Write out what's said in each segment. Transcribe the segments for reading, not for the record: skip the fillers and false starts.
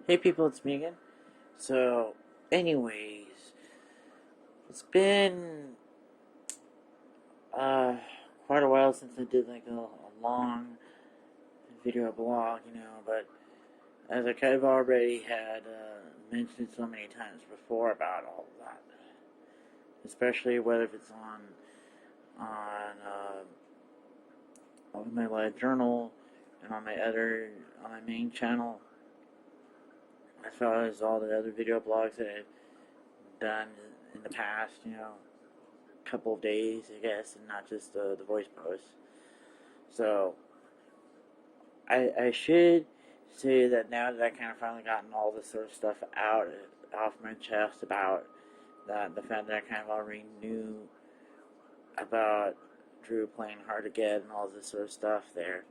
Hey people, it's me again. So, anyways, it's been uh quite a while since I did like a long video blog, but as I kind of already had mentioned so many times before about all of that, especially whether if it's on my live journal and on my main channel, as well as all the other video blogs that I've done in the past, couple of days, I guess, and not just the voice posts. So, I should say that now that I kind of finally gotten all this sort of stuff off my chest about that, the fact that I kind of already knew about Drew playing hard to get and all this sort of stuff there.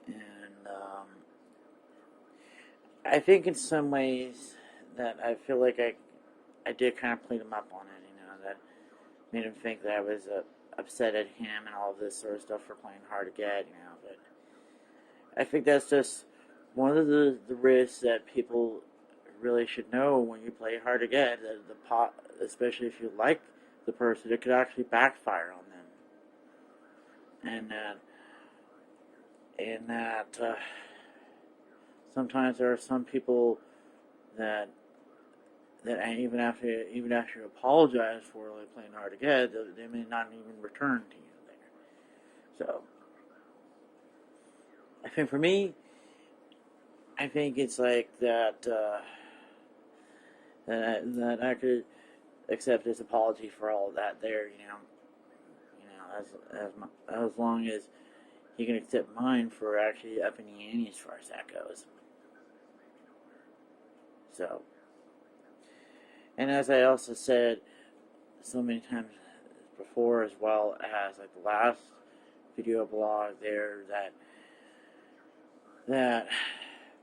And I think in some ways that I feel like I did kind of clean him up on it, that made him think that I was upset at him and all this sort of stuff for playing hard to get, but I think that's just one of the risks that people really should know when you play hard to get, that especially if you like the person, it could actually backfire on them. And that sometimes there are some people that even after you apologize for like playing hard to get, they may not even return to you there. So I think for me, I think it's like that that I could accept his apology for all of that there, as long as he can accept mine for actually upping the ante as far as that goes. So, and as I also said so many times before, as well as like the last video blog there, that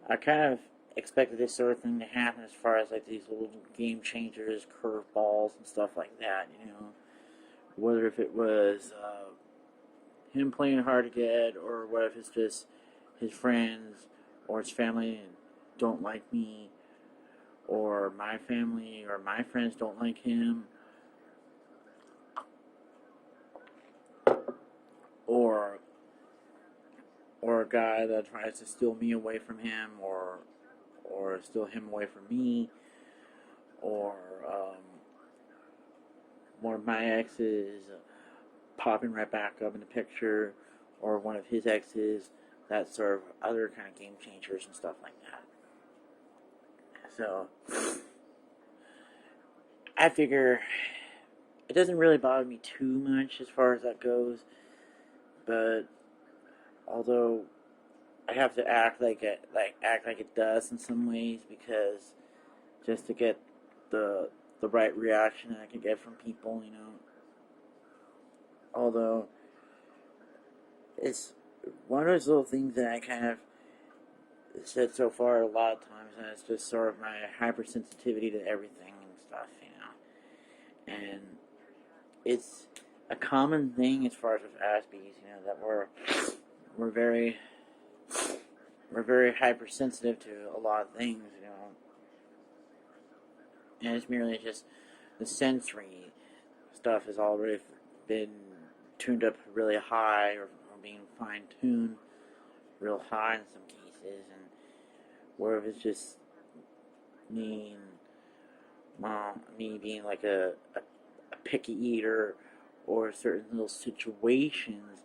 I kind of expected this sort of thing to happen as far as like these little game changers, curveballs, and stuff like that. Whether if it was him playing hard to get, or what if it's just his friends or his family don't like me, or my family or my friends don't like him, or a guy that tries to steal me away from him, or steal him away from me, or one of my exes popping right back up in the picture, or one of his exes, that sort of other kind of game changers and stuff like that. So I figure it doesn't really bother me too much as far as that goes, but although I have to act like it does in some ways, because just to get the right reaction that I can get from people, Although it's one of those little things that I kind of said so far a lot of times, and it's just sort of my hypersensitivity to everything and stuff, And it's a common thing as far as with Aspies, that we're very hypersensitive to a lot of things, And it's merely just the sensory stuff has already been tuned up really high, or being fine-tuned real high in some cases, and where if it's just me being like a picky eater, or certain little situations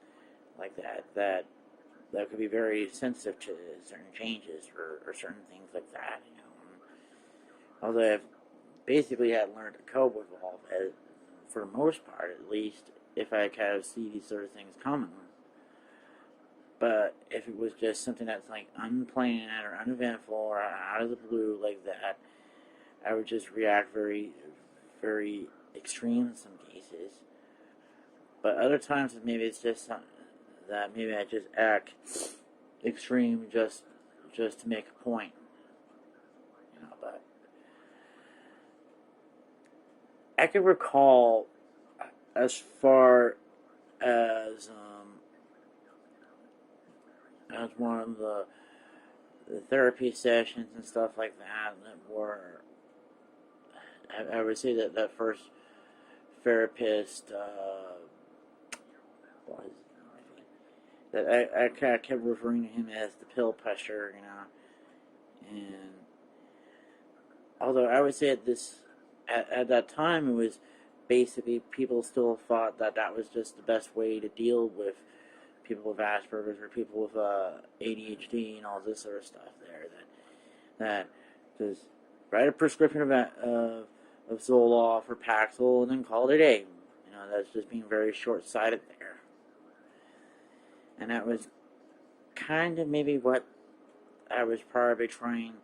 like that could be very sensitive to certain changes, or certain things like that, Although I've basically had learned to cope with all of it, for the most part, at least, if I kind of see these sort of things coming. But if it was just something that's like unplanned or uneventful or out of the blue like that, I would just react very, very extreme in some cases. But other times, maybe it's just that maybe I just act extreme just to make a point, But I can recall, as far as one of the therapy sessions and stuff like that were, I would say that that first therapist was that I kind of kept referring to him as the pill pusher, and although I would say at that time it was basically people still thought that that was just the best way to deal with people with Asperger's or people with ADHD and all this sort of stuff. That just write a prescription of Zoloft or Paxil and then call it a day. That's just being very short-sighted there. And that was kind of maybe what I was probably trying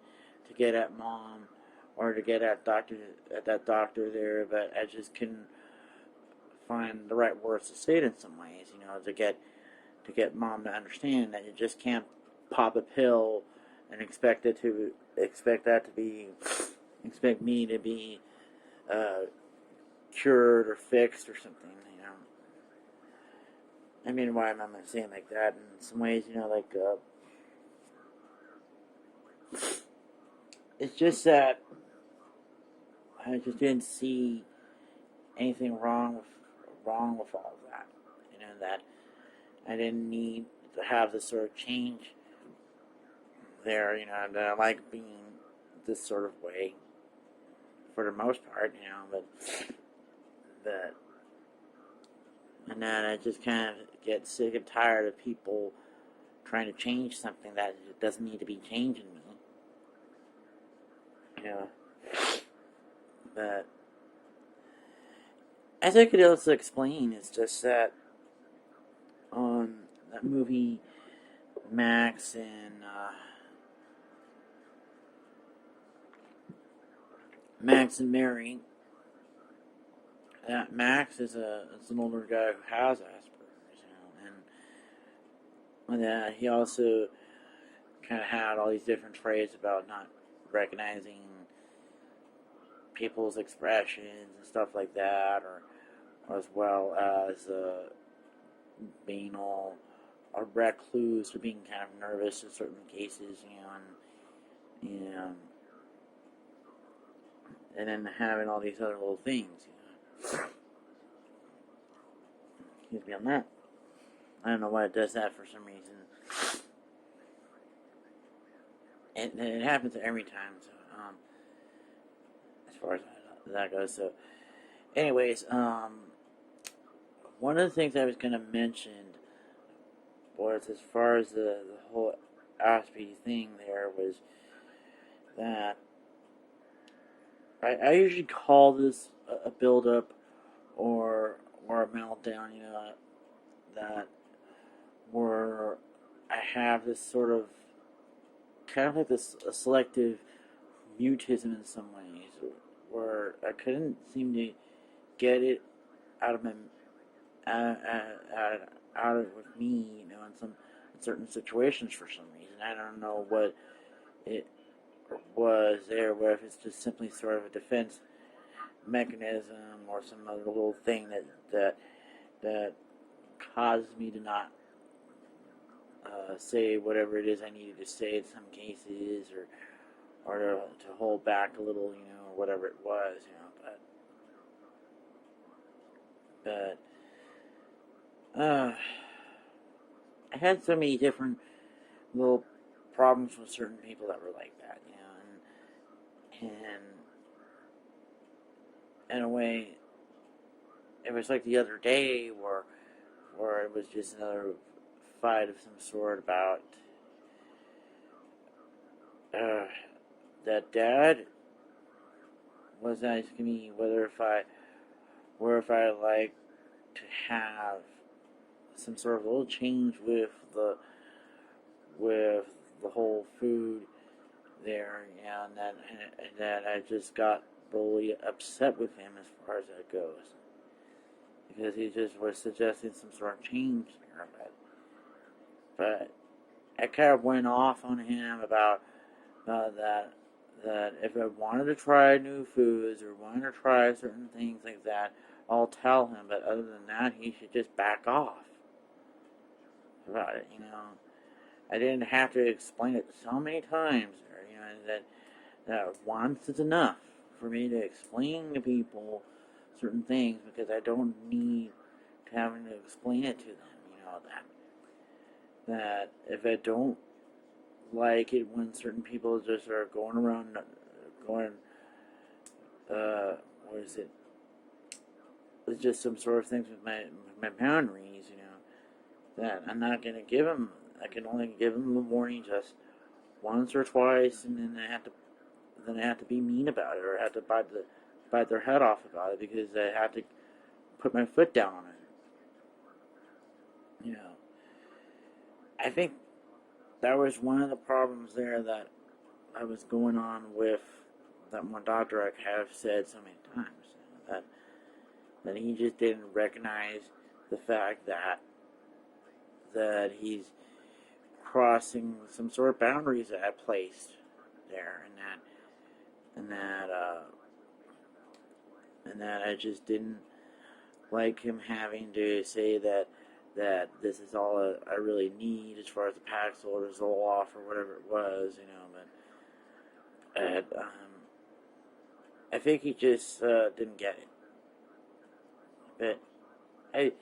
to get at Mom or to get at that doctor there, but I just couldn't find the right words to say it in some ways, to get Mom to understand that you just can't pop a pill and expect me to be cured or fixed or something. I mean, why am I saying like that? In some ways, it's just that I just didn't see anything wrong with all of that. That I didn't need to have this sort of change there. That I like being this sort of way for the most part. But and then I just kind of get sick and tired of people trying to change something that doesn't need to be changing me. But as I could also explain, it's just that on that movie, Max and Mary, that Max is an older guy who has Asperger's, and that he also kind of had all these different traits about not recognizing people's expressions and stuff like that, or as well as being all a recluse or being kind of nervous in certain cases, and then having all these other little things, Excuse me on that. I don't know why it does that for some reason. And it happens every time, so, as far as that goes. So, anyways, one of the things I was going to mention was, as far as the whole Aspie thing there, was that I usually call this a build-up or a meltdown, that where I have this sort of kind of like this a selective mutism in some ways, where I couldn't seem to get it out of my out of with me, in certain situations for some reason. I don't know what it was there, whether if it's just simply sort of a defense mechanism or some other little thing that causes me to not say whatever it is I needed to say in some cases, or to hold back a little, or whatever it was, but I had so many different little problems with certain people that were like that, and in a way, it was like the other day where it was just another fight of some sort about that Dad was asking me if I like to have some sort of little change with the whole food there, and that I just got really upset with him as far as that goes, because he just was suggesting some sort of change there, but I kind of went off on him about that if I wanted to try new foods or wanted to try certain things like that, I'll tell him, but other than that, he should just back off about it, I didn't have to explain it so many times, that once is enough for me to explain to people certain things, because I don't need to having to explain it to them. That if I don't like it when certain people just are going around going, what is it? It's just some sort of things with my boundaries, that I'm not gonna give them. I can only give them the warning just once or twice, and then I have to be mean about it, or I have to bite their head off about it, because I have to put my foot down on it. I think that was one of the problems there that I was going on with that one doctor. I have said so many times that he just didn't recognize the fact that he's crossing some sort of boundaries that I placed there, and that I just didn't like him having to say that this is all I really need as far as the Paxil or Zoloft or whatever it was, but I think he just didn't get it. But I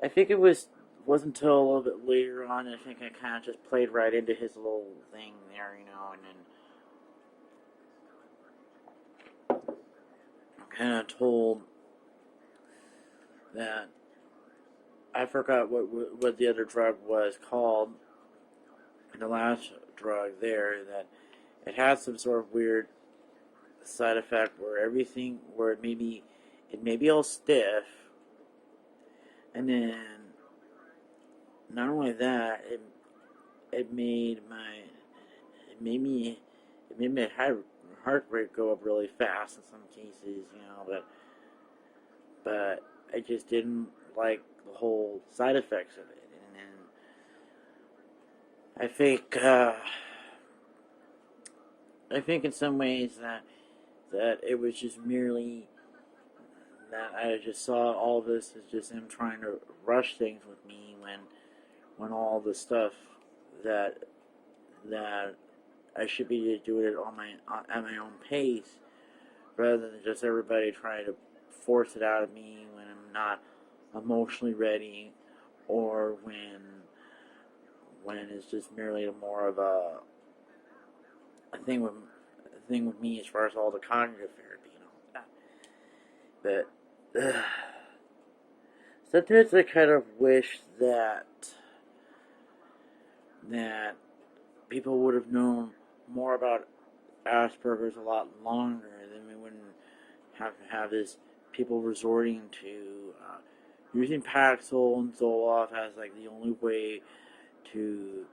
think it wasn't until a little bit later on. I think I kind of just played right into his little thing there, and then kind of told that I forgot what the other drug was called, the last drug there, that it had some sort of weird side effect where it made me all stiff, and then not only that, it made my heart rate go up really fast in some cases, but I just didn't like the whole side effects of it, and I think in some ways that it was just merely that I just saw all this as just him trying to rush things with me, when all the stuff that I should be doing it at my own pace, rather than just everybody trying to force it out of me when I'm not emotionally ready, or when it's just merely more of a thing with me as far as all the cognitive therapy and all that. But sometimes I kind of wish that people would have known more about Asperger's a lot longer, then we wouldn't have this people resorting to using Paxil and Zoloft as like the only way to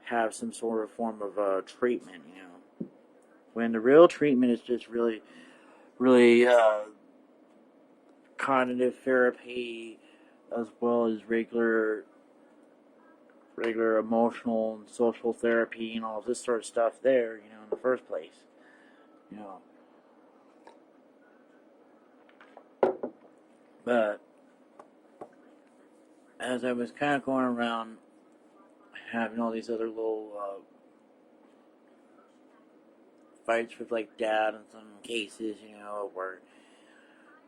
have some sort of form of treatment, when the real treatment is just really cognitive therapy, as well as regular emotional and social therapy and all this sort of stuff there, in the first place. But as I was kind of going around having all these other little fights with like Dad in some cases,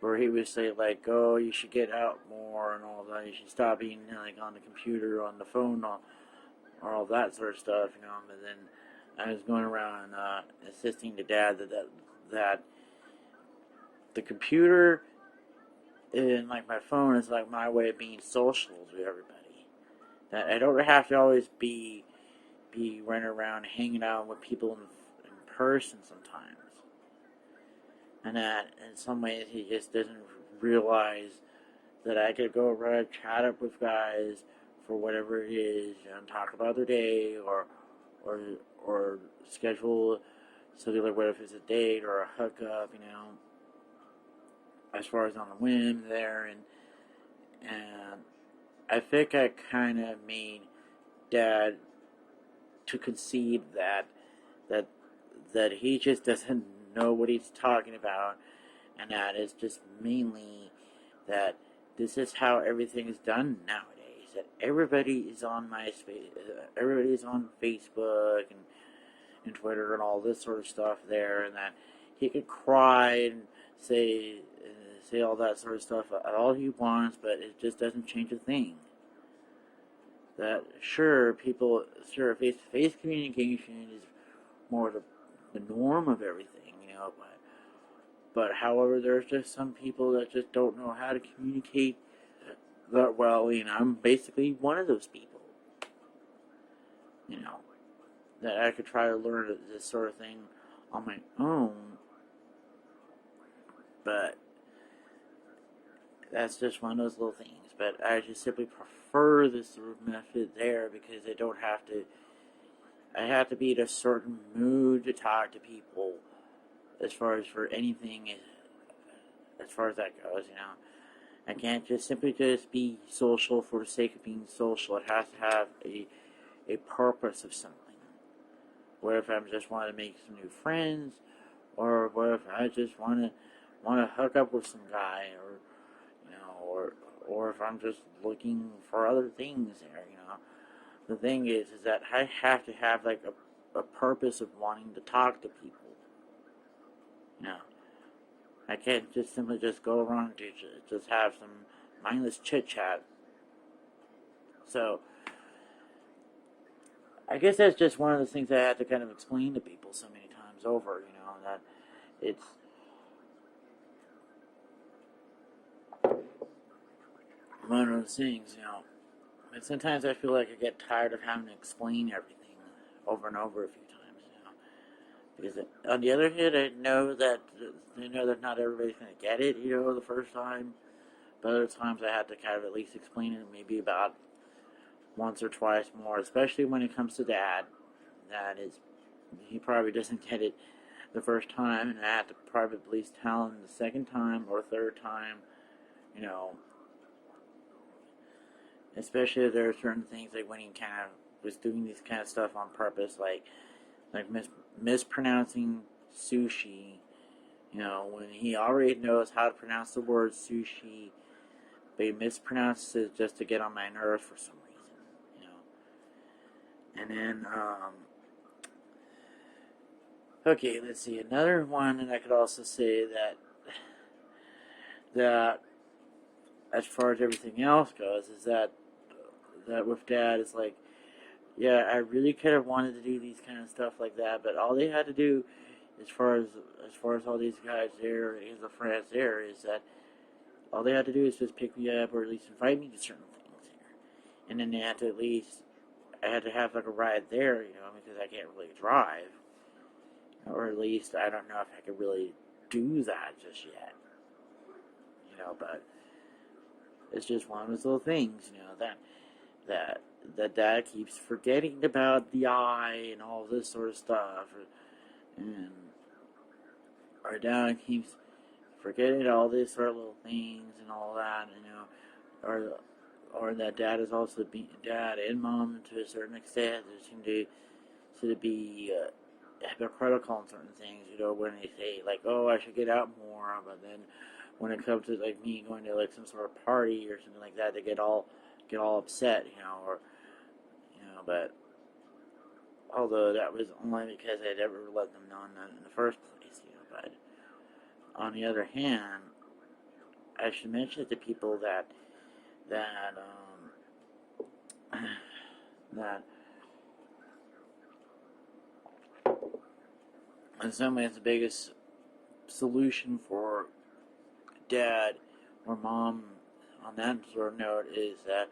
where he would say like, "Oh, you should get out more and all that. You should stop being like on the computer, on the phone, or all that sort of stuff," But then I was going around insisting to Dad that the computer and like my phone is like my way of being social with everybody. That I don't have to always be running around hanging out with people in person sometimes. And that in some ways he just doesn't realize that I could go around chat up with guys for whatever it is, and talk about their day, or schedule something like whether if it's a date or a hookup, as far as on the whim there, and I think I kind of made Dad to concede that he just doesn't know what he's talking about, and that is just mainly that this is how everything is done nowadays. that everybody is on MySpace, everybody's on Facebook and Twitter and all this sort of stuff there, and that he could cry and say all that sort of stuff all he wants, but it just doesn't change a thing. That sure, face-to-face communication is more the norm of everything, but however, there's just some people that just don't know how to communicate that well, I'm basically one of those people, that I could try to learn this sort of thing on my own, but that's just one of those little things. But I just simply prefer this sort of method there because I have to be in a certain mood to talk to people as far as for anything, as far as that goes, I can't just simply just be social for the sake of being social. It has to have a purpose of something. What if I just want to make some new friends, or what if I just want to hook up with some guy, or if I'm just looking for other things there, The thing is that I have to have like a purpose of wanting to talk to people. I can't just simply just go around and just have some mindless chit chat. So I guess that's just one of the things I had to kind of explain to people so many times over, that it's one of those things, And sometimes I feel like I get tired of having to explain everything over and over a few times, Because on the other hand, I know that not everybody's going to get it, the first time. But other times I have to kind of at least explain it maybe about once or twice more, especially when it comes to Dad. He probably doesn't get it the first time, and I have to probably at least tell him the second time or third time, Especially if there are certain things like when he kind of was doing this kind of stuff on purpose, like mispronouncing sushi, when he already knows how to pronounce the word sushi, but he mispronounces it just to get on my nerves for some reason, And then, okay, let's see, another one, and I could also say that as far as everything else goes, is that with Dad, it's like, yeah, I really kind of wanted to do these kind of stuff like that, but all they had to do, as far as all these guys there, the friends there, is that all they had to do is just pick me up or at least invite me to certain things here, and then I had to have like a ride there, because I can't really drive, or at least I don't know if I could really do that just yet, but it's just one of those little things, that Dad keeps forgetting about the eye and all this sort of stuff, and our Dad keeps forgetting all these sort of little things and all that, or that Dad is also Dad and Mom to a certain extent. They seem to be hypocritical on certain things, when they say like, oh, I should get out more, but then when it comes to like me going to like some sort of party or something like that, they get all upset, but although that was only because I never let them know that in the first place, but on the other hand, I should mention to people that in some ways the biggest solution for Dad or Mom on that sort of note is that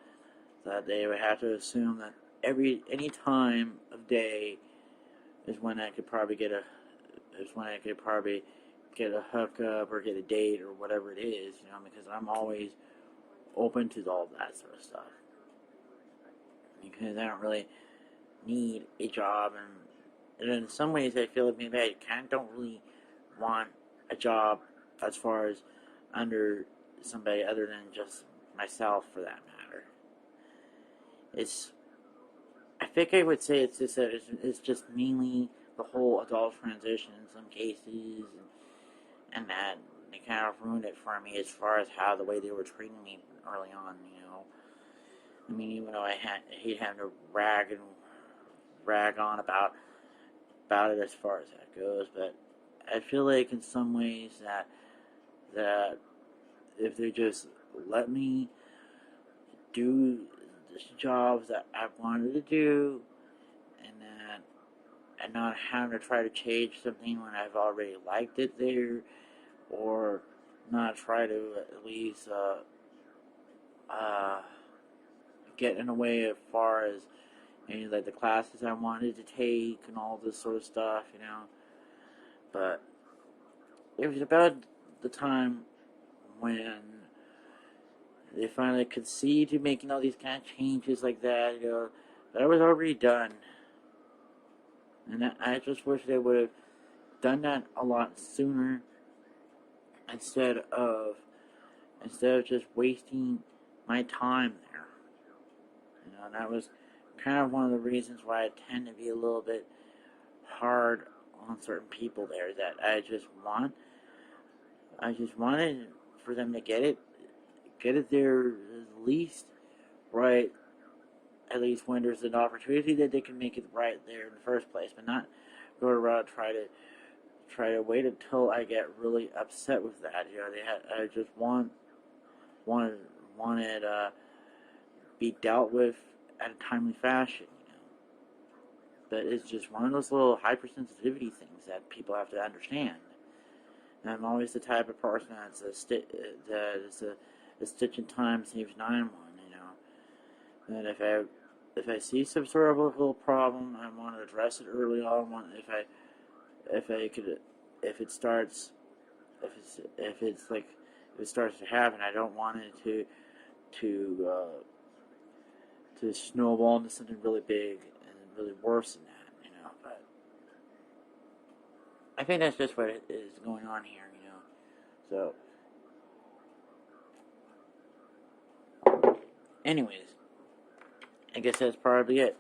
they would have to assume that any time of day is when I could probably get a hookup or get a date or whatever it is, because I'm always open to all that sort of stuff. Because I don't really need a job, and in some ways I feel like maybe I kind of don't really want a job as far as under somebody other than just myself, for that matter. I think I would say it's just mainly the whole adult transition in some cases, and that they kind of ruined it for me as far as the way they were treating me early on, I mean, even though I hate having to rag on about it as far as that goes, but I feel like in some ways that if they just let me do the jobs that I wanted to do, and not having to try to change something when I've already liked it there, or not try to at least get in the way as far as like the classes I wanted to take and all this sort of stuff, But it was about the time when they finally conceded to making all these kind of changes like that, that I was already done. And I just wish they would have done that a lot sooner instead of just wasting my time there. And that was kind of one of the reasons why I tend to be a little bit hard on certain people there. That I just wanted for them to get it there at least right. At least when there's an opportunity that they can make it right there in the first place, but not go around try to wait until I get really upset with that. I just wanted be dealt with at a timely fashion. But it's just one of those little hypersensitivity things that people have to understand. And I'm always the type of person that's a stitch in time saves 9-1. And if I see some sort of a little problem, I want to address it early on. If it starts to happen, I don't want it to snowball into something really big and really worse than that. But I think that's just what is going on here. So, anyways, I guess that's probably it.